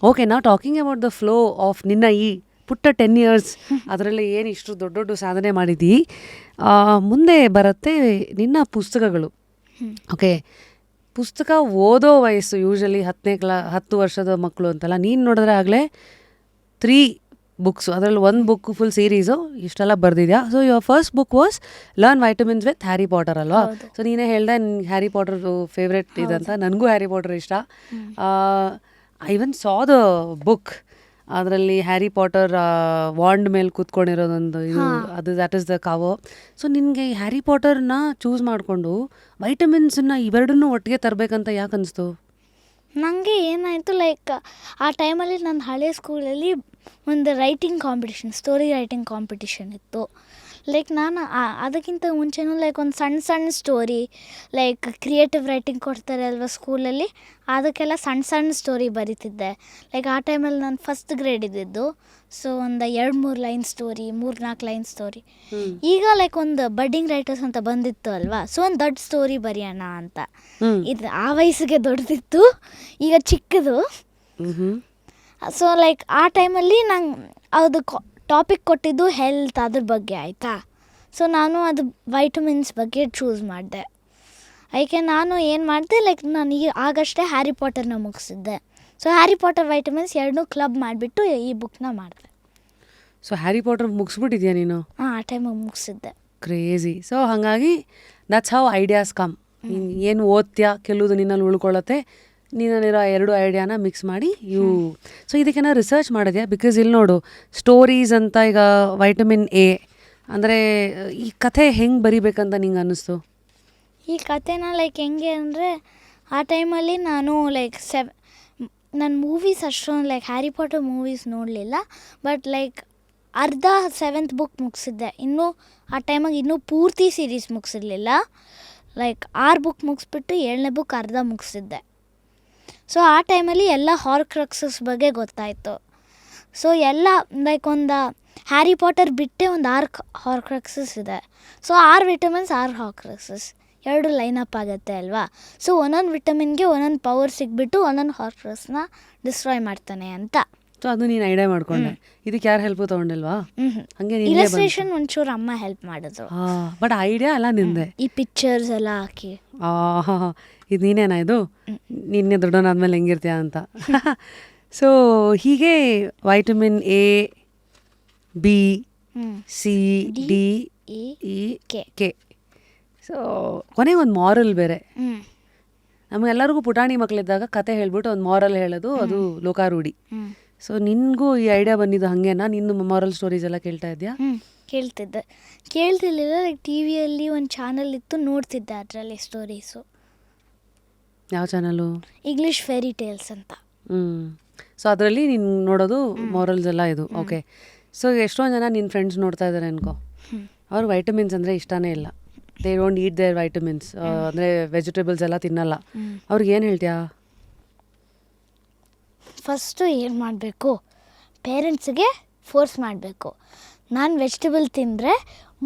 Okay, ನಾವು talking about the flow of ನಿನ್ನ ಈ ಪುಟ್ಟ 10 years ಅದರಲ್ಲಿ ಏನು ಇಷ್ಟು ದೊಡ್ಡ ದೊಡ್ಡ ಸಾಧನೆ ಮಾಡಿದ್ದೀ. ಮುಂದೆ ಬರುತ್ತೆ ನಿನ್ನ ಪುಸ್ತಕಗಳು. ಓಕೆ, ಪುಸ್ತಕ ಓದೋ ವಯಸ್ಸು ಯೂಶಲಿ 10 ವರ್ಷದ ಮಕ್ಕಳು ಅಂತಲ್ಲ. ನೀನು ನೋಡಿದ್ರೆ ಆಗಲೇ 3 ಬುಕ್ಸು, ಅದರಲ್ಲಿ 1 ಬುಕ್ ಫುಲ್ ಸೀರೀಸು ಇಷ್ಟೆಲ್ಲ ಬರೆದಿದ್ಯಾ. So your first book was learn vitamins with Harry Potter ಅಲ್ವಾ. ಸೊ ನೀನೇ ಹೇಳ್ದೆ ಹ್ಯಾರಿ ಪಾಟರ್ ಫೇವ್ರೆಟ್ ಇದಂತ. ನನಗೂ ಹ್ಯಾರಿ ಪಾಟರ್ ಇಷ್ಟ. I even saw the book. ಅದರಲ್ಲಿ ಹ್ಯಾರಿ ಪಾಟರ್ ವಾಂಡ್ ಮೇಲೆ ಕೂತ್ಕೊಂಡಿರೋದೊಂದು ಇದು, ಅದು that is the cover. So ನಿನಗೆ ಹ್ಯಾರಿ ಪಾಟರ್ನ ಚೂಸ್ ಮಾಡಿಕೊಂಡು ವೈಟಮಿನ್ಸನ್ನ ಇವೆರಡನ್ನೂ ಒಟ್ಟಿಗೆ ತರಬೇಕಂತ ಯಾಕೆ ಅನಿಸ್ತು? ನನಗೆ ಏನಾಯಿತು, ಲೈಕ್ ಆ ಟೈಮಲ್ಲಿ ನನ್ನ ಹಳೆ ಸ್ಕೂಲಲ್ಲಿ ಒಂದು writing competition, story writing competition ಇತ್ತು. ಲೈಕ್ ನಾನು ಅದಕ್ಕಿಂತ ಮುಂಚೆನೂ ಲೈಕ್ ಒಂದು ಸಣ್ಣ ಸ್ಟೋರಿ, ಲೈಕ್ ಕ್ರಿಯೇಟಿವ್ ರೈಟಿಂಗ್ ಕೊಡ್ತಾರೆ ಅಲ್ವಾ ಸ್ಕೂಲಲ್ಲಿ, ಅದಕ್ಕೆಲ್ಲ ಸಣ್ಣ ಸ್ಟೋರಿ ಬರೀತಿದ್ದೆ. ಲೈಕ್ ಆ ಟೈಮಲ್ಲಿ ನಾನು ಫಸ್ಟ್ ಗ್ರೇಡ್ ಇದ್ದಿದ್ದು. ಸೊ ಒಂದು 2-3 ಲೈನ್ ಸ್ಟೋರಿ, 3-4 ಲೈನ್ ಸ್ಟೋರಿ. ಈಗ ಲೈಕ್ ಒಂದು ಬಡ್ಡಿಂಗ್ ರೈಟರ್ಸ್ ಅಂತ ಬಂದಿತ್ತು ಅಲ್ವಾ, ಸೊ ಒಂದು ದೊಡ್ಡ ಸ್ಟೋರಿ ಬರೆಯೋಣ ಅಂತ. ಇದು ಆ ವಯಸ್ಸಿಗೆ ದೊಡ್ಡದಿತ್ತು, ಈಗ ಚಿಕ್ಕದು. ಸೊ ಲೈಕ್ ಆ ಟೈಮಲ್ಲಿ ನಂಗೆ ಅದು ಟಾಪಿಕ್ ಕೊಟ್ಟಿದ್ದು ಹೆಲ್ತ್, ಅದ್ರ ಬಗ್ಗೆ ಆಯಿತಾ. ಸೊ ನಾನು ಅದು ವೈಟಮಿನ್ಸ್ ಬಗ್ಗೆ ಚೂಸ್ ಮಾಡಿದೆ. ಅದಕ್ಕೆ ನಾನು ಏನು ಮಾಡಿದೆ, ಲೈಕ್ ನಾನು ಆಗಷ್ಟೇ ಹ್ಯಾರಿ ಪಾಟರ್ನ ಮುಗಿಸಿದ್ದೆ. So Harry Potter vitamins 2 club ಮಾಡಿಬಿಟ್ಟು ಈ ಬುಕ್ನ ಮಾಡಿದೆ. ಸೊ ಹ್ಯಾರಿ ಪಾಟರ್ ಮುಗಿಸ್ಬಿಟ್ಟಿದ್ಯಾ ನೀನು? ಹಾಂ, ಆ ಟೈಮಿಗೆ ಮುಗಿಸಿದ್ದೆ. ಕ್ರೇಜಿ. ಸೊ ಹಾಗಾಗಿ ದಟ್ಸ್ ಹೌ ಐಡಿಯಾಸ್ ಕಮ್. ಏನು ಓದ್ತೀಯಾ, ಕೆಲವುದು ನಿನ್ನಲ್ಲಿ ಉಳ್ಕೊಳ್ಳುತ್ತೆ, ನೀನಲ್ಲಿರೋ 2 ಐಡಿಯಾನ ಮಿಕ್ಸ್ ಮಾಡಿ ಸೊ ಇದಕ್ಕೆನ ರಿಸರ್ಚ್ ಮಾಡಿದ್ಯಾ? ಬಿಕಾಸ್ ಇಲ್ಲಿ ನೋಡು, ಸ್ಟೋರೀಸ್ ಅಂತ ಈಗ ವೈಟಮಿನ್ ಎ ಅಂದರೆ ಈ ಕಥೆ ಹೆಂಗೆ ಬರಿಬೇಕಂತ ನಿಂಗೆ ಅನ್ನಿಸ್ತು? ಈ ಕಥೆನ ಲೈಕ್ ಹೆಂಗೆ ಅಂದರೆ, ಆ ಟೈಮಲ್ಲಿ ನಾನು ಲೈಕ್ ನನ್ನ ಮೂವೀಸ್ ಅಷ್ಟೊಂದು ಲೈಕ್ ಹ್ಯಾರಿ ಪಾಟರ್ ಮೂವೀಸ್ ನೋಡಲಿಲ್ಲ. ಬಟ್ ಲೈಕ್ ಅರ್ಧ 7th ಬುಕ್ ಮುಗಿಸಿದ್ದೆ. ಇನ್ನೂ ಆ ಟೈಮಾಗ ಇನ್ನೂ ಪೂರ್ತಿ ಸೀರೀಸ್ ಮುಗಿಸಿರ್ಲಿಲ್ಲ. ಲೈಕ್ 6 ಬುಕ್ ಮುಗಿಸ್ಬಿಟ್ಟು 7ನೇ ಬುಕ್ ಅರ್ಧ ಮುಗಿಸಿದ್ದೆ. ಸೊ ಆ ಟೈಮಲ್ಲಿ ಎಲ್ಲ ಹಾರ್ಕ್ರಕ್ಸಸ್ ಬಗ್ಗೆ ಗೊತ್ತಾಯಿತು. ಸೊ ಎಲ್ಲ ಲೈಕ್ ಒಂದು ಹ್ಯಾರಿ ಪಾಟರ್ ಬಿಟ್ಟೆ ಒಂದು 6 ಹಾರ್ಕ್ರಕ್ಸಸ್ ಇದೆ. ಸೊ 6 ವಿಟಮಿನ್ಸ್ 6 ಹಾರ್ಕ್ರಕ್ಸಸ್ 2 ಲೈನಪ್ ಆಗುತ್ತೆ ಅಲ್ವಾ. ಸೊ ಒಂದೊಂದು ವಿಟಮಿನ್ಗೆ ಒಂದೊಂದು ಪವರ್ ಸಿಗ್ಬಿಟ್ಟು ಒಂದೊಂದು ಹಾರ್ಕ್ರಕ್ಸ್ನ ಡಿಸ್ಟ್ರಾಯ್ ಮಾಡ್ತಾನೆ ಅಂತ. ಸೊ ಅದು ನೀನು ಐಡಿಯಾ ಮಾಡ್ಕೊಂಡೆ. ಇದಕ್ಕೆ ಯಾರು ಹೆಲ್ಪ್ ತೊಗೊಂಡಿಲ್ವಾ? ಹಂಗೆ ಇಲಸ್ಟ್ರೇಷನ್ ಒಂಚೂರು ಅಮ್ಮ ಹೆಲ್ಪ್ ಮಾಡಿದ್ರು. ಬಟ್ ಐಡಿಯಾ ಅಲ್ಲ ನಿಂದೆ. ಈ ಪಿಕ್ಚರ್ಸ್ ಎಲ್ಲ ಹಾಕಿ. ಇದು ನೀನೇನಾ? ಇದು ನಿನ್ನೆ ದೊಡ್ಡವನಾದ್ಮೇಲೆ ಹೆಂಗಿರ್ತೀಯ ಅಂತ. ಸೊ ಹೀಗೆ vitamin A, B, C, D, E, K. So ಕೊನೆಗೆ ಒಂದು ಮಾರಲ್ ಬೇರೆ. ನಮಗೆಲ್ಲರಿಗೂ ಪುಟಾಣಿ ಮಕ್ಕಳಿದ್ದಾಗ ಕತೆ ಹೇಳ್ಬಿಟ್ಟು ಒಂದು ಮಾರಲ್ ಹೇಳೋದು ಅದು ಲೋಕಾರೂಢಿ. ಸೊ ನಿನಗೂ ಈ ಐಡಿಯಾ ಬಂದಿದ್ದು ಹಾಗೇನಾ? ನಿನ್ನ ಮಾರಲ್ ಸ್ಟೋರೀಸ್ ಎಲ್ಲ ಕೇಳ್ತಾ ಇದೆಯಾ? ಕೇಳ್ತಿರ್ಲಿಲ್ಲ. ಲೈಕ್ ಟಿ ವಿಯಲ್ಲಿ ಒಂದು ಚಾನಲ್ ಇತ್ತು, ನೋಡ್ತಿದ್ದೆ ಅದರಲ್ಲಿ ಸ್ಟೋರೀಸು. ಯಾವ ಚಾನಲು? ಇಂಗ್ಲೀಷ್ ಫೇರಿ ಟೇಲ್ಸ್ ಅಂತ. ಸೊ ಅದರಲ್ಲಿ ನೀನು ನೋಡೋದು ಮಾರಲ್ಸ್ ಎಲ್ಲ ಇದು. ಓಕೆ. ಸೊ ಎಷ್ಟೊಂದು ಜನ ನಿನ್ನ ಫ್ರೆಂಡ್ಸ್ ನೋಡ್ತಾ ಇದ್ದಾರೆ ಅನ್ಕೋ, ಅವ್ರು ವೈಟಮಿನ್ಸ್ ಅಂದರೆ ಇಷ್ಟನೇ ಇಲ್ಲ. They don't eat their vitamins, ಅಂದರೆ ವೆಜಿಟೇಬಲ್ಸ್ ಎಲ್ಲ ತಿನ್ನಲ್ಲ. ಅವ್ರಿಗೆ ಏನು ಹೇಳ್ತೀಯಾ? ಫಸ್ಟು ಏನು ಮಾಡಬೇಕು, ಪೇರೆಂಟ್ಸಿಗೆ ಫೋರ್ಸ್ ಮಾಡಬೇಕು. ನಾನು ವೆಜಿಟೇಬಲ್ ತಿಂದರೆ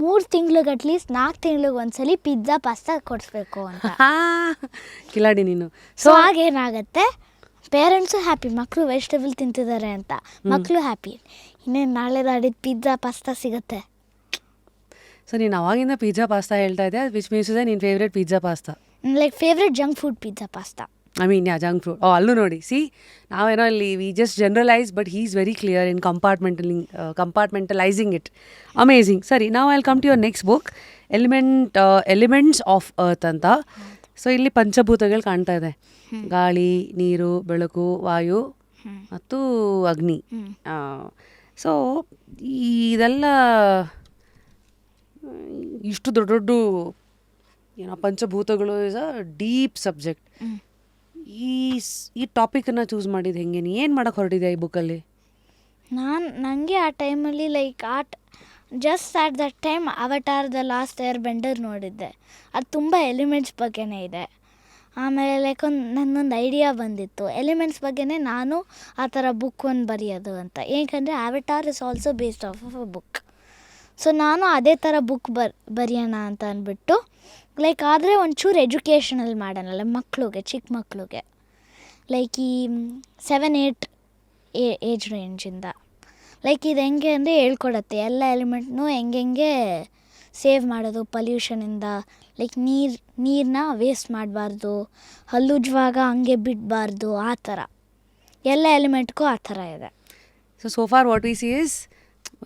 3 ತಿಂಗ್ಳಿಗೆ ಅಟ್ಲೀಸ್ಟ್ 4 ತಿಂಗ್ಳಿಗೆ ಒಂದ್ಸಲಿ ಪಿಜ್ಜಾ ಪಾಸ್ತಾ ಕೊಡಿಸ್ಬೇಕು ಅಂತ. ಕಿಲಾಡಿ ನೀನು. ಸೊ ಆಗೇನಾಗತ್ತೆ, ಪೇರೆಂಟ್ಸು ಹ್ಯಾಪಿ, ಮಕ್ಕಳು ವೆಜಿಟೇಬಲ್ ತಿಂತಿದ್ದಾರೆ ಅಂತ, ಮಕ್ಕಳು ಹ್ಯಾಪಿ. ಇನ್ನೇನು ನಾಳೆ ನಾಡಿದ್ದು ಪಿಜ್ಜಾ ಪಾಸ್ತಾ ಸಿಗುತ್ತೆ. ಸೊ ನೀನು ಅವಾಗಿಂದ ಪಿಜ್ಜಾ ಪಾಸ್ತಾ ಹೇಳ್ತಾ ಇದೆಯಾ, ವಿಚ್ ಮೀನ್ಸ್ ಇದೆ ನಿನ್ನ favourite pizza pasta? Like favourite junk food pizza pasta. Junk food. ಅಲ್ಲೂ ನೋಡಿ, ಸಿ ನಾವೇನೋ ಇಲ್ಲಿ we just generalise, but he is very clear in compartmentalising it. Amazing. ಸರಿ, ನಾವು I come to your next book, elements of earth ಅಂತ. So ಇಲ್ಲಿ ಪಂಚಭೂತಗಳು ಕಾಣ್ತಾ ಇದೆ, ಗಾಳಿ, ನೀರು, ಬೆಳಕು, ವಾಯು ಮತ್ತು ಅಗ್ನಿ. ಸೊ ಇದೆಲ್ಲ ಇಷ್ಟು ದೊಡ್ಡ ದೊಡ್ಡ ಏನೋ ಪಂಚಭೂತಗಳು ಇಸ್ ಅ ಡೀಪ್ ಸಬ್ಜೆಕ್ಟ್. ಈ ಟಾಪಿಕನ್ನು ಚೂಸ್ ಮಾಡಿದ್ದು ಹೆಂಗೆ? ನೀ ಏನು ಮಾಡೋಕ್ಕೆ ಹೊರಟಿದೆ ಈ ಬುಕ್ಕಲ್ಲಿ? ನನಗೆ ಆ ಟೈಮಲ್ಲಿ like just at that time Avatar the last airbender ನೋಡಿದ್ದೆ. ಅದು ತುಂಬ ಎಲಿಮೆಂಟ್ಸ್ ಬಗ್ಗೆನೇ ಇದೆ. ಆಮೇಲೆ ಲೈಕ್ ನನ್ನೊಂದು ಐಡಿಯಾ ಬಂದಿತ್ತು, ಎಲಿಮೆಂಟ್ಸ್ ಬಗ್ಗೆನೇ ನಾನು ಆ ಥರ ಬುಕ್ ಒಂದು ಬರೆಯೋದು ಅಂತ. ಏಕೆಂದರೆ avatar is also based of a book. So ನಾನು ಅದೇ ಥರ ಬುಕ್ ಬರೆಯೋಣ ಅಂತ ಅಂದ್ಬಿಟ್ಟು, ಲೈಕ್ ಆದರೆ ಒಂಚೂರು ಎಜುಕೇಷನಲ್ ಮಾಡೋಣಲ್ಲ ಮಕ್ಕಳಿಗೆ, ಚಿಕ್ಕ ಮಕ್ಕಳಿಗೆ. ಲೈಕ್ ಈ 7-8 ಏಜ್ ರೇಂಜಿಂದ. ಲೈಕ್ ಇದು ಹೆಂಗೆ ಅಂದರೆ ಹೇಳ್ಕೊಡತ್ತೆ ಎಲ್ಲ ಎಲಿಮೆಂಟ್ನೂ ಹೆಂಗೆ ಸೇವ್ ಮಾಡೋದು ಪೊಲ್ಯೂಷನಿಂದ. ಲೈಕ್ ನೀರನ್ನ ವೇಸ್ಟ್ ಮಾಡಬಾರ್ದು, ಹಲ್ಲುಜ್ವಾಗ ಹಂಗೆ ಬಿಡಬಾರ್ದು, ಆ ಥರ ಎಲ್ಲ ಎಲಿಮೆಂಟ್ಗೂ ಆ ಥರ ಇದೆ. So for what we see is,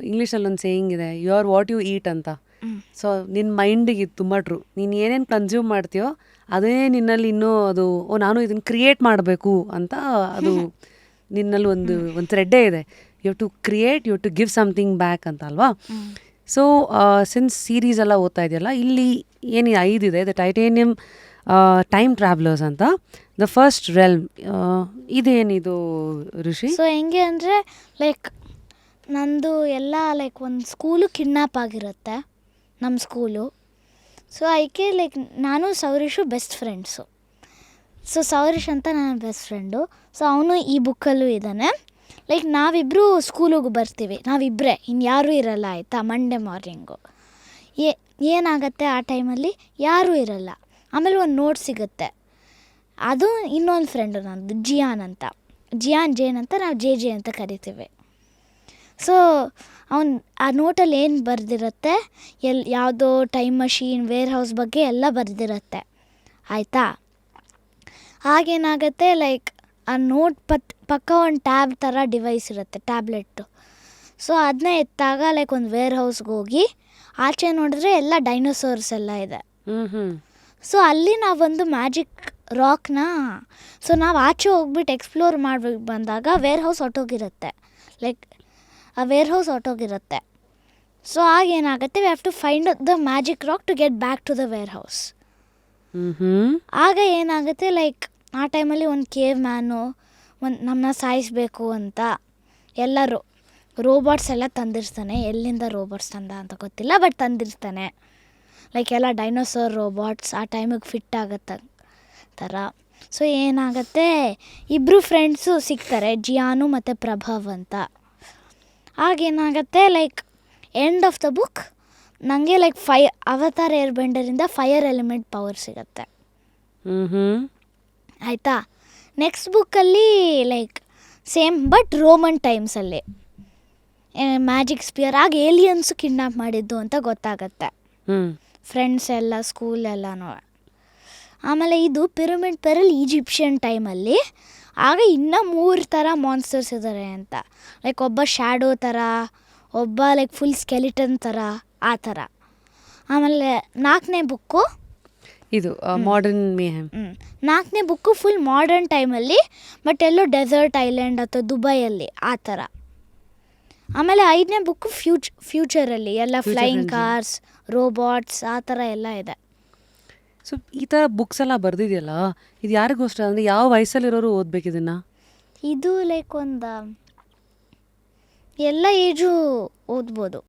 ಇಂಗ್ಲೀಷಲ್ಲಿ ಒಂದು ಸೇಯಿಂಗ್ ಇದೆ, you are what you eat ಅಂತ. ಸೊ ನಿನ್ನ ಮೈಂಡಿಗೆ ಇದು ತುಂಬ ಟ್ರೂ. ನೀನು ಏನೇನು ಕನ್ಸ್ಯೂಮ್ ಮಾಡ್ತೀಯೋ ಅದೇ ನಿನ್ನಲ್ಲಿ ಇನ್ನೂ ಅದು ನಾನು ಇದನ್ನು ಕ್ರಿಯೇಟ್ ಮಾಡಬೇಕು ಅಂತ ಅದು ನಿನ್ನಲ್ಲಿ ಒಂದು ಥ್ರೆಡ್ಡೇ ಇದೆ. You have to create, you have to give something back ಅಂತ ಅಲ್ವಾ. ಸೊ ಸಿನ್ಸ್ ಸೀರೀಸ್ ಎಲ್ಲ ಓದ್ತಾ ಇದೆಯಲ್ಲ, ಇಲ್ಲಿ ಏನು 5 ಇದೆ, ದ ಟೈಟೇನಿಯಂ ಟೈಮ್ ಟ್ರಾವೆಲರ್ಸ್ ಅಂತ, ದ ಫಸ್ಟ್ ರೆಲ್ಮ್. ಇದೇನಿದು ಋಷಿ? ಸೊ ಹೆಂಗೆ ಅಂದರೆ ಲೈಕ್ ನಂದು ಎಲ್ಲ ಲೈಕ್ ಒಂದು ಸ್ಕೂಲು ಕಿಡ್ನಾಪ್ ಆಗಿರುತ್ತೆ, ನಮ್ಮ ಸ್ಕೂಲು. ಸೊ ಅದಕ್ಕೆ ಲೈಕ್ ನಾನು ಸೌರೀಶು ಬೆಸ್ಟ್ ಫ್ರೆಂಡ್ಸು. ಸೊ ಸೌರೀಶ್ ಅಂತ ನನ್ನ ಬೆಸ್ಟ್ ಫ್ರೆಂಡು. ಸೊ ಅವನು ಈ ಬುಕ್ಕಲ್ಲೂ ಇದ್ದಾನೆ. ಲೈಕ್ ನಾವಿಬ್ಬರು ಸ್ಕೂಲಿಗೆ ಬರ್ತೀವಿ, ನಾವಿಬ್ಬರೇ, ಇನ್ಯಾರೂ ಇರಲ್ಲ ಆಯಿತಾ. ಮಂಡೇ ಮಾರ್ನಿಂಗು ಏನಾಗತ್ತೆ ಆ ಟೈಮಲ್ಲಿ ಯಾರೂ ಇರಲ್ಲ. ಆಮೇಲೆ ಒಂದು ನೋಟ್ ಸಿಗುತ್ತೆ, ಅದು ಇನ್ನೊಂದು ಫ್ರೆಂಡು ನಂದು ಜಿಯಾನ್ ಅಂತ, ಜಿಯಾನ್ ಜೇನ್ ಅಂತ, ನಾವು ಜೆ ಅಂತ ಕರಿತೀವಿ. ಸೊ ಅವ್ನು ಆ ನೋಟಲ್ಲಿ ಏನು ಬರೆದಿರುತ್ತೆ, ಯಾವುದೋ ಟೈಮ್ ಮಷೀನ್, ವೇರ್ ಹೌಸ್ ಬಗ್ಗೆ ಎಲ್ಲ ಬರೆದಿರುತ್ತೆ ಆಯಿತಾ. ಆಗೇನಾಗತ್ತೆ ಲೈಕ್ ಆ ನೋಟ್ ಪಕ್ಕ ಒಂದು ಟ್ಯಾಬ್ ಥರ ಡಿವೈಸ್ ಇರುತ್ತೆ, ಟ್ಯಾಬ್ಲೆಟ್ಟು. ಸೊ ಅದನ್ನ ಎತ್ತಾಗ ಲೈಕ್ ಒಂದು ವೇರ್ ಹೌಸ್ಗೆ ಹೋಗಿ ಆಚೆ ನೋಡಿದ್ರೆ ಎಲ್ಲ ಡೈನೋಸಾರ್ಸ್ ಎಲ್ಲ ಇದೆ. ಸೊ ಅಲ್ಲಿ ನಾವೊಂದು ಮ್ಯಾಜಿಕ್ ರಾಕ್ನ, ಸೊ ನಾವು ಆಚೆ ಹೋಗ್ಬಿಟ್ಟು ಎಕ್ಸ್ಪ್ಲೋರ್ ಮಾಡ್ಬೇಕು ಬಂದಾಗ ವೇರ್ ಹೌಸ್ ಹೊಟ್ಟೋಗಿರುತ್ತೆ, ಲೈಕ್ ಆ ವೇರ್ ಹೌಸ್ ಹೊಟ್ಟೋಗಿರುತ್ತೆ. ಸೊ ಆಗೇನಾಗುತ್ತೆ, we have to find the magic rock to get back to the warehouse. ಆಗ ಏನಾಗುತ್ತೆ ಲೈಕ್ ಆ ಟೈಮಲ್ಲಿ ಒಂದು ಕೇವ್ ಮ್ಯಾನು ನಮ್ಮನ್ನ ಸಾಯಿಸಬೇಕು ಅಂತ ಎಲ್ಲರೂ ರೋಬೋಟ್ಸ್ ಎಲ್ಲ ತಂದಿರ್ತಾನೆ. ಎಲ್ಲಿಂದ ರೋಬೋಟ್ಸ್ ತಂದ ಅಂತ ಗೊತ್ತಿಲ್ಲ, ಬಟ್ ತಂದಿರ್ತಾನೆ. ಲೈಕ್ ಎಲ್ಲ ಡೈನೋಸಾರ್ ರೋಬೋಟ್ಸ್ ಆ ಟೈಮಿಗೆ ಫಿಟ್ ಆಗತ್ತೆ ಥರ. ಸೊ ಏನಾಗುತ್ತೆ, ಇಬ್ಬರು ಫ್ರೆಂಡ್ಸು ಸಿಗ್ತಾರೆ, ಜಿಯಾನು ಮತ್ತು ಪ್ರಭಾವ್ ಅಂತ. ಆಗೇನಾಗುತ್ತೆ like end of the book ನನಗೆ ಲೈಕ್ ಅವತಾರ್ ಏರ್ ಬೆಂಡರಿಂದ ಫೈರ್ ಎಲಿಮೆಂಟ್ ಪವರ್ ಸಿಗುತ್ತೆ ಆಯಿತಾ. ನೆಕ್ಸ್ಟ್ ಬುಕ್ಕಲ್ಲಿ ಲೈಕ್ ಸೇಮ್ ಬಟ್ ರೋಮನ್ ಟೈಮ್ಸಲ್ಲಿ ಮ್ಯಾಜಿಕ್ ಸ್ಪಿಯರ್. ಆಗ ಏಲಿಯನ್ಸು ಕಿಡ್ನಾಪ್ ಮಾಡಿದ್ದು ಅಂತ ಗೊತ್ತಾಗತ್ತೆ, ಫ್ರೆಂಡ್ಸ್ ಎಲ್ಲ ಸ್ಕೂಲೆಲ್ಲನೂ. ಆಮೇಲೆ ಇದು ಪಿರಮಿಡ್ ಪೆರಲ್ ಈಜಿಪ್ಷಿಯನ್ ಟೈಮಲ್ಲಿ. ಆಗ ಇನ್ನೂ 3 ಥರ ಮಾನ್ಸ್ಟರ್ಸ್ ಇದ್ದಾರೆ ಅಂತ, ಲೈಕ್ ಒಬ್ಬ ಶ್ಯಾಡೋ ಥರ, ಒಬ್ಬ ಲೈಕ್ ಫುಲ್ ಸ್ಕೆಲಿಟನ್ ಥರ, ಆ ಥರ. ಆಮೇಲೆ 4ನೇ ಬುಕ್ಕು ಇದು ಮಾಡರ್ನ್ ಮೇಹಮ್. 4ನೇ ಬುಕ್ಕು ಫುಲ್ ಮಾಡರ್ನ್ ಟೈಮಲ್ಲಿ, ಬಟ್ ಎಲ್ಲೋ ಡೆಸರ್ಟ್ ಐಲ್ಯಾಂಡ್ ಅಥವಾ ದುಬೈಯಲ್ಲಿ ಆ ಥರ. ಆಮೇಲೆ 5ನೇ ಬುಕ್ಕು ಫ್ಯೂಚರಲ್ಲಿ ಎಲ್ಲ ಫ್ಲೈಯಿಂಗ್ ಕಾರ್ಸ್, ರೋಬೋಟ್ಸ್, ಆ ಥರ ಎಲ್ಲ ಇದೆ. ಸೊ ಈ ಥರ ಬುಕ್ಸ್ ಎಲ್ಲ ಬರೆದಿದೆಯಲ್ಲ, ಇದು ಯಾರಿಗೋಸ್ಕರ ಅಂದರೆ ಯಾವ ವಯಸ್ಸಲ್ಲಿರೋರು ಓದ್ಬೇಕು ಇದನ್ನು? ಇದು ಲೈಕ್ ಒಂದು ಎಲ್ಲ ಏಜು ಓದ್ಬೋದು.